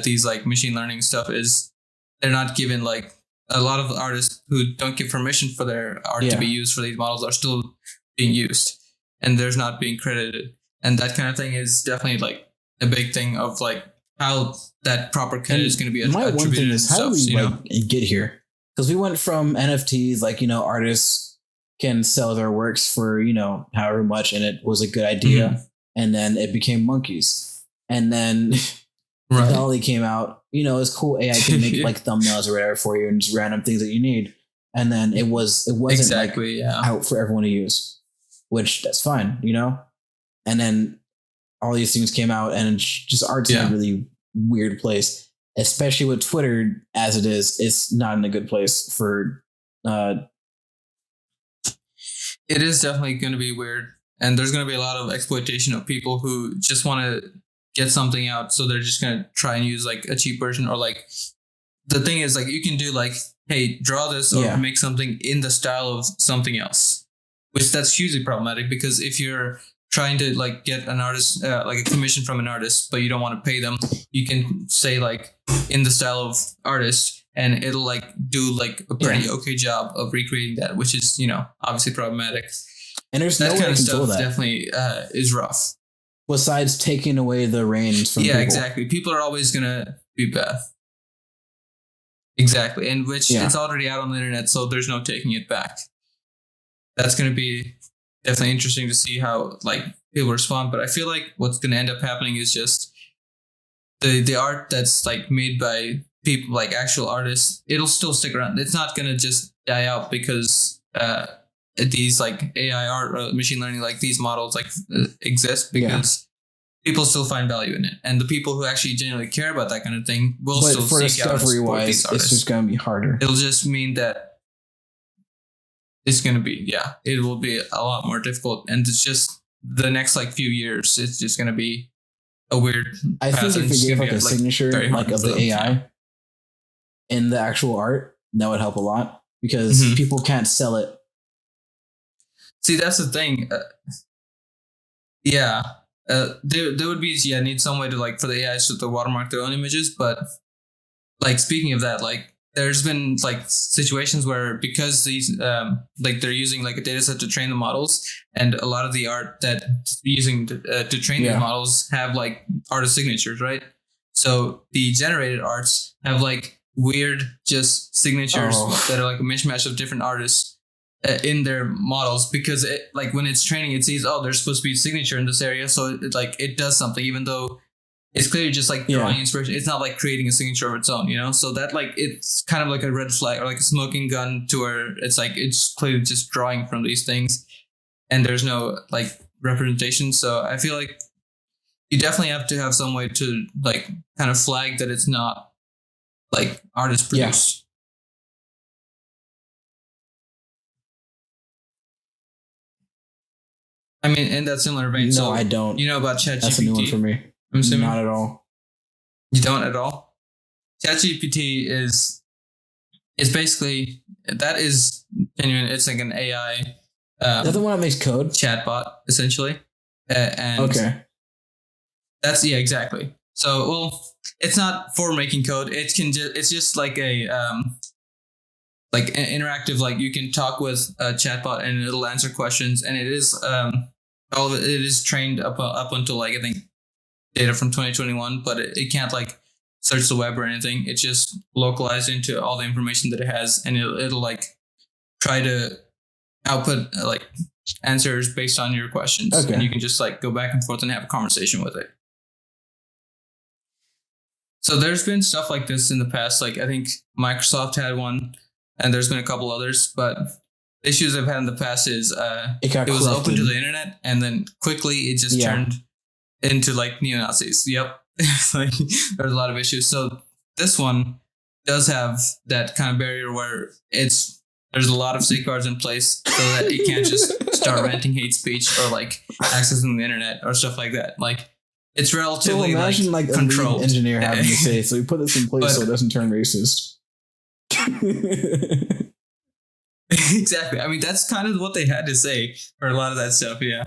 these like machine learning stuff is they're not given like a lot of artists who don't give permission for their art to be yeah. used for these models are still being used and there's not being credited, and that kind of thing is definitely like a big thing of like how that proper credit is And going to be my one thing attributed and is, how do stuff, we you know. like get here? Because we went from NFTs, like artists can sell their works for however much, and it was a good Mhm. idea, and then it became monkeys, and then Right. Dolly came out. It's cool. AI can make like thumbnails or whatever for you and just random things that you need. And then it wasn't like Exactly, yeah. out for everyone to use, which that's fine. And then all these things came out, and just art's in a Yeah, really weird place, especially with Twitter as it is. It's not in a good place for. Uh, it is definitely going to be weird, and there's going to be a lot of exploitation of people who just want to get something out, so they're just going to try and use like a cheap version, or like the thing is like you can do like, hey, draw this or yeah, make something in the style of something else, which that's hugely problematic because if you're trying to like get an artist like a commission from an artist but you don't want to pay them, you can say like in the style of artist and it'll like do like a pretty yeah. okay job of recreating that, which is obviously problematic. And there's no That way kind to of control stuff that definitely is rough. besides taking away the reins from Yeah, people. exactly. People are always gonna be bad. Exactly, and which Yeah. it's already out on the internet, so there's no taking it back. That's going to be definitely interesting to see how like people respond. But I feel like what's going to end up happening is just the art that's like made by people like actual artists. It'll still stick around. It's not going to just die out because these like AI art or machine learning like these models like exist Yeah. because people still find value in it, and the people who actually genuinely care about that kind of thing will But still for seek out and discovery support these wise, it's just artists. going to be harder. It'll just mean that it's going to be, yeah, it will be a lot more difficult, and it's just the next like few years it's just going to be a weird I path, think and if it's we going gave to like be a like signature very hard like of for the them. AI in the actual art, that would help a lot because Mhm. people can't sell it. See, that's the thing. Yeah, there would be, yeah, need some way to like for the AIs to watermark their own images, but like speaking of that, like there's been like situations where because these like they're using like a data set to train the models, and a lot of the art that using to train these Yeah. models have like artist signatures, right? So the generated arts have like weird just signatures Oh. that are like a mishmash of different artists in their models because it like when it's training it sees, oh, there's supposed to be a signature in this area, so it does something even though it's clearly just like drawing Yeah. inspiration. It's not like creating a signature of its own, you know? So that like it's kind of like a red flag or like a smoking gun to where it's like it's clearly just drawing from these things and there's no like representation. So I feel like you definitely have to have some way to like kind of flag that it's not like artist Yeah. produced. I mean, in that similar vein. No, so I don't. You know about ChatGPT? That's a new one for me. I'm assuming Not at all. you don't at all. ChatGPT is basically that is genuine. It's like an AI. Is that the one that makes code? Chatbot, essentially. And Okay. that's exactly. So, well, it's not for making code. It's just like a like an interactive. Like you can talk with a chatbot and it'll answer questions, and it is all of it is trained up until like I think data from 2021, but it can't like search the web or anything. It's just localized into all the information that it has, and it'll like try to output like answers based on your questions, Okay. and you can just like go back and forth and have a conversation with it. So there's been stuff like this in the past. Like I think Microsoft had one, and there's been a couple others. But the issues I've had in the past is it was open to the internet, and then quickly it just turned into like neo-Nazis. Yep, like there's a lot of issues. So this one does have that kind of barrier where there's a lot of safeguards in place so that it can't just start ranting hate speech or like accessing the internet or stuff like that. Like it's relatively so imagine like a controlled. lead engineer having to say, so we put this in place so it doesn't turn racist. Exactly. I mean, that's kind of what they had to say for a lot of that stuff. Yeah.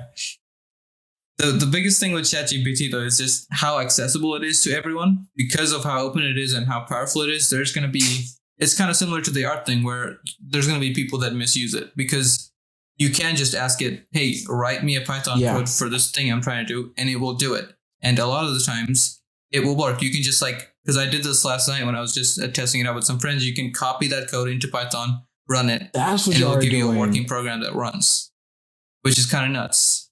The biggest thing with ChatGPT though is just how accessible it is to everyone because of how open it is and how powerful it is. There's going to be, it's kind of similar to the art thing where there's going to be people that misuse it because you can just ask it, hey, write me a Python code for this thing I'm trying to do, and it will do it. And a lot of the times it will work. You can just like, because I did this last night when I was just testing it out with some friends, you can copy that code into Python, run it, and it'll give you a working program that runs, which is kind of nuts.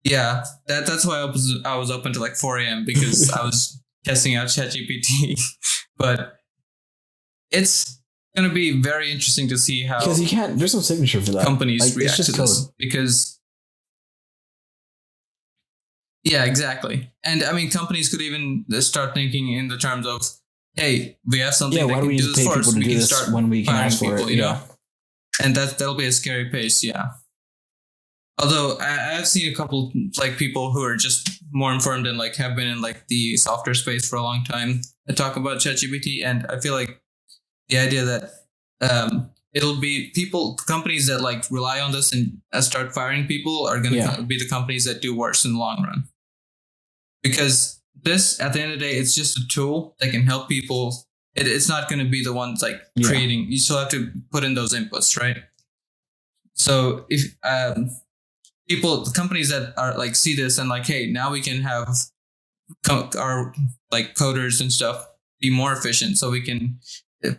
Yeah, that's why I was up until like 4 a.m. because I was testing out ChatGPT. But it's going to be very interesting to see how, because you can't, there's no signature for that. Companies react to this because. Yeah, exactly. And I mean, companies could even start thinking in the terms of, hey, we have something that can do this for us. We can start when we can ask for it, you know? And that'll be a scary pace, yeah. Although I've seen a couple like people who are just more informed and like have been in like the software space for a long time that talk about ChatGPT, and I feel like the idea that it'll be companies that like rely on this and start firing people are going to be the companies that do worse in the long run. Because this, at the end of the day, it's just a tool that can help people. It's not going to be the ones like creating. You still have to put in those inputs, right? So if companies that are like see this and like, hey, now we can have our like coders and stuff be more efficient, so we can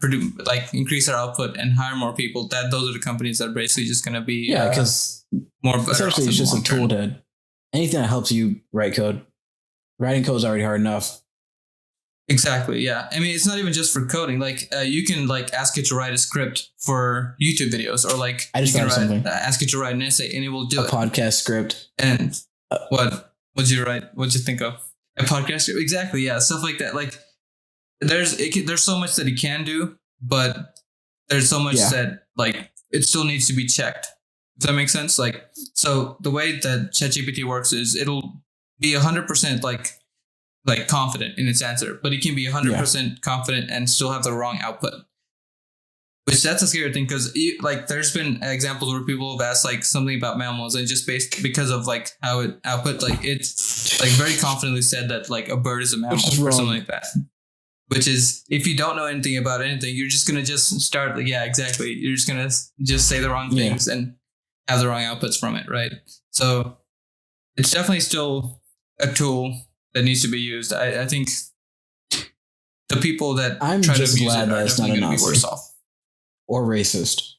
produce like increase our output and hire more people. Those are the companies that are basically just going to be because more essentially it's just a tool to anything that helps you write code. Writing code is already hard enough. Exactly. Yeah. I mean, it's not even just for coding. Like you can like ask it to write a script for YouTube videos, or like I just you can something. Ask it to write an essay, and it will do a podcast script. And what'd you write? What'd you think of? A podcast script? Exactly. Yeah. Stuff like that. Like there's so much that it can do, but there's so much that like it still needs to be checked. Does that make sense? Like, so the way that ChatGPT works is it'll be 100% like confident in its answer, but it can be 100% confident and still have the wrong output. Which that's a scary thing because like there's been examples where people have asked like something about mammals and just based because of like how it output, like it's like very confidently said that like a bird is a mammal or something like that. Which is, if you don't know anything about anything, you're just gonna just start like, yeah, exactly. You're just gonna just say the wrong things and have the wrong outputs from it, right? So it's definitely still a tool that needs to be used. I think the people that I'm try to just abuse glad it that are it's not definitely a going to be Nazi worse off. or racist,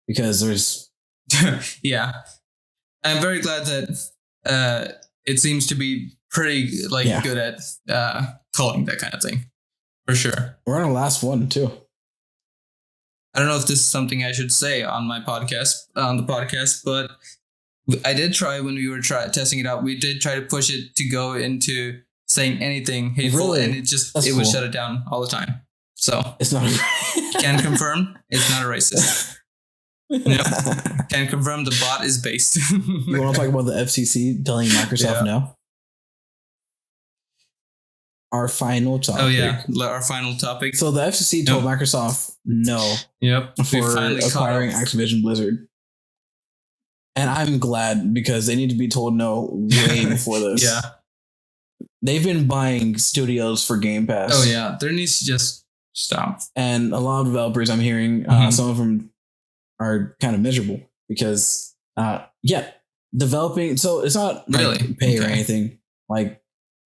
because there's yeah. I'm very glad that it seems to be pretty good at calling that kind of thing, for sure. We're on our last one too. I don't know if this is something I should say on the podcast, but I did try when we were testing it out. We did try to push it to go into saying anything hateful, and it would shut it down all the time. So it's not. Can confirm it's not a racist. Yep. Can confirm the bot is based. You want to talk about the FCC telling Microsoft no? Our final topic. Oh yeah, our final topic. So the FCC told Microsoft no. Yep. For acquiring Activision Blizzard. And I'm glad because they need to be told no way before this. Yeah. They've been buying studios for Game Pass. Oh yeah, there needs to just stop. And a lot of developers I'm hearing, some of them are kind of miserable because, developing. So it's not really pay or anything. Like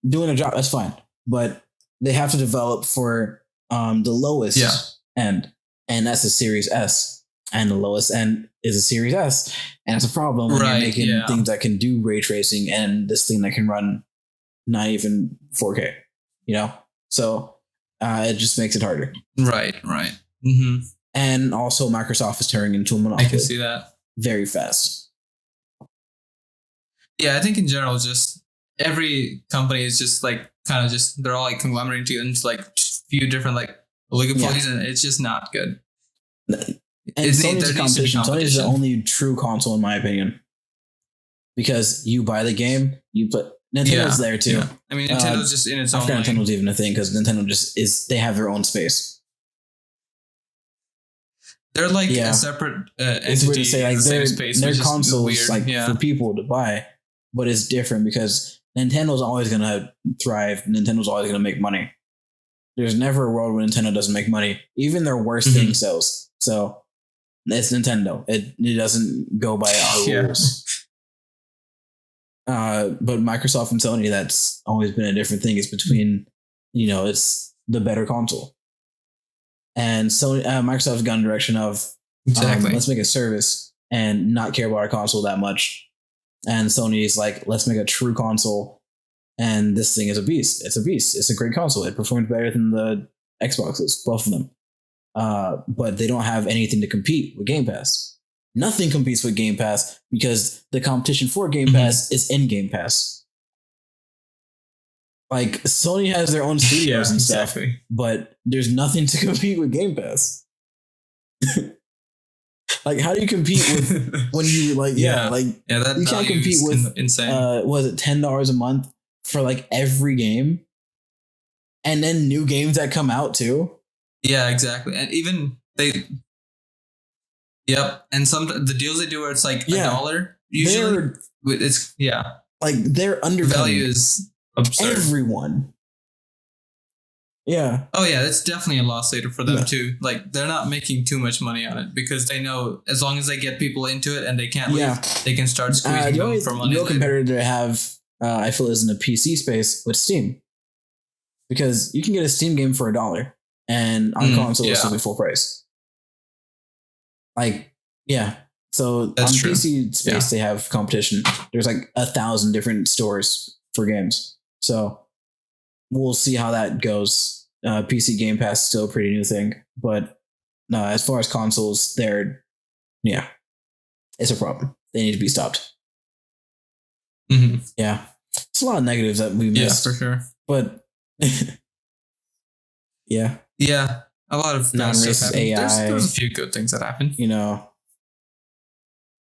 doing a job, that's fine. But they have to develop for the lowest end, and that's a Series S. And the lowest end is a Series S, and it's a problem when you're making things that can do ray tracing and this thing that can run not even 4K. You know, so it just makes it harder. Right. Mm-hmm. And also, Microsoft is turning into a monopoly. I can see that very fast. Yeah, I think in general, just every company is just like kind of just they're all like conglomerating into like a few different like oligopolies, and it's just not good. And Sony's competition. Sony is the only true console, in my opinion, because you buy the game, you put Nintendo's there too. Yeah. I mean, Nintendo's just in its own. I forgot Nintendo's even a thing because Nintendo just is. They have their own space. They're like a separate entity. It's weird to say like their consoles like for people to buy, but it's different because Nintendo's always gonna thrive. Nintendo's always gonna make money. There's never a world where Nintendo doesn't make money. Even their worst thing sells. So. It's Nintendo. It doesn't go by our rules. But Microsoft and Sony, that's always been a different thing. It's between, it's the better console. And Sony, Microsoft's gone in the direction of let's make a service and not care about our console that much. And Sony's like, let's make a true console. And this thing is a beast. It's a beast. It's a great console. It performs better than the Xboxes, both of them. But they don't have anything to compete with Game Pass. Nothing competes with Game Pass because the competition for Game Pass is in Game Pass. Like Sony has their own studios and stuff, but there's nothing to compete with Game Pass. Like, how do you compete with when you like? That you can't compete with insane. Was it $10 a month for like every game, and then new games that come out too? Yeah, exactly. And even and the deals they do where it's like $1 usually. It's like they're undervalued. Value is absurd. Everyone. Yeah. Oh yeah, it's definitely a loss leader for them too. Like they're not making too much money on it because they know as long as they get people into it and they can't leave, they can start squeezing them for money. The real competitor to have, I feel, is in the PC space with Steam, because you can get a Steam game for $1. And on console, it's still full price. Like, so that's on true. PC space, they have competition. There's like 1,000 different stores for games. So we'll see how that goes. PC Game Pass is still a pretty new thing, but as far as consoles, it's a problem. They need to be stopped. Mm-hmm. Yeah, it's a lot of negatives that we missed. Yeah, for sure. But yeah, a lot of non-racist AI. There's a few good things that happen.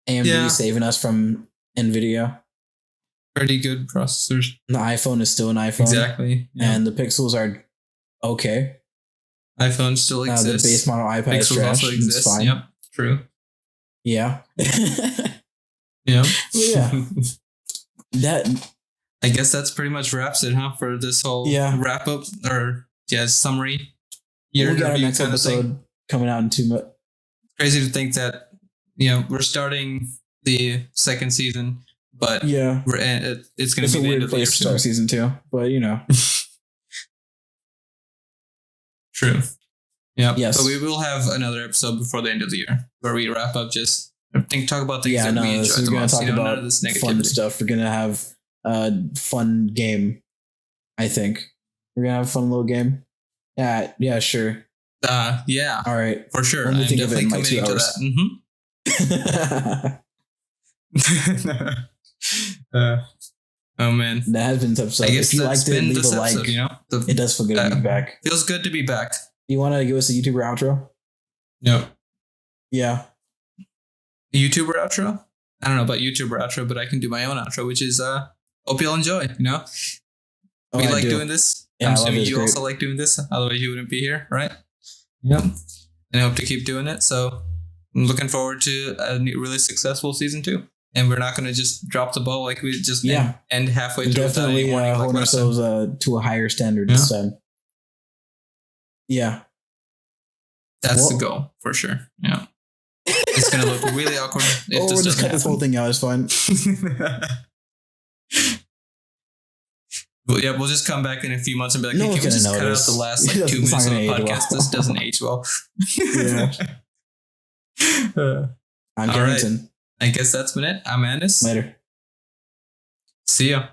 AMD saving us from NVIDIA. Pretty good processors. The iPhone is still an iPhone. Exactly. Yeah. And the Pixels are okay. iPhone still exists. The base model iPad is trash. Also exists. It's fine. Yep, true. Yeah. Yeah. That. I guess that's pretty much wraps it, huh? For this whole wrap up or summary. We got our next episode coming out in 2 months. Crazy to think that we're starting the second season, but it's going to be the end of the year. Start season 2, but True. Yeah. Yes. So we will have another episode before the end of the year where we wrap up. Talk about things that we enjoy the most. Talk about this fun stuff. We're gonna have a fun game. I think we're gonna have a fun little game. Yeah, sure. Yeah. All right. For sure. Let me think of it in like 2 hours. Oh man. That has been this episode. If you liked it, leave a like. Episode, it does feel good to be back. Feels good to be back. You want to give us a YouTuber outro? No. Yeah. YouTuber outro. I don't know about YouTuber outro, but I can do my own outro, which is hope y'all enjoy. You know, Oh, we I like do. doing this. Yeah, I'm I love assuming this. you Great. also like doing this. Otherwise, you wouldn't be here, right? Yep. And I hope to keep doing it. So I'm looking forward to a really successful season 2. And we're not going to just drop the ball like we just end halfway through without any Definitely warning. holding ourselves to a higher standard this time. Yeah. That's the goal for sure. Yeah. It's going to look really awkward if this we'll just doesn't cut this whole thing out. It's fine. Well, yeah, we'll just come back in a few months and be like, No hey, can we one's just gonna cut out notice. the last like It's 2 not minutes of gonna the age podcast? well. This doesn't age well. Yeah. I'm All Carrington. right. I guess that's been it. I'm Andis. Later. See ya.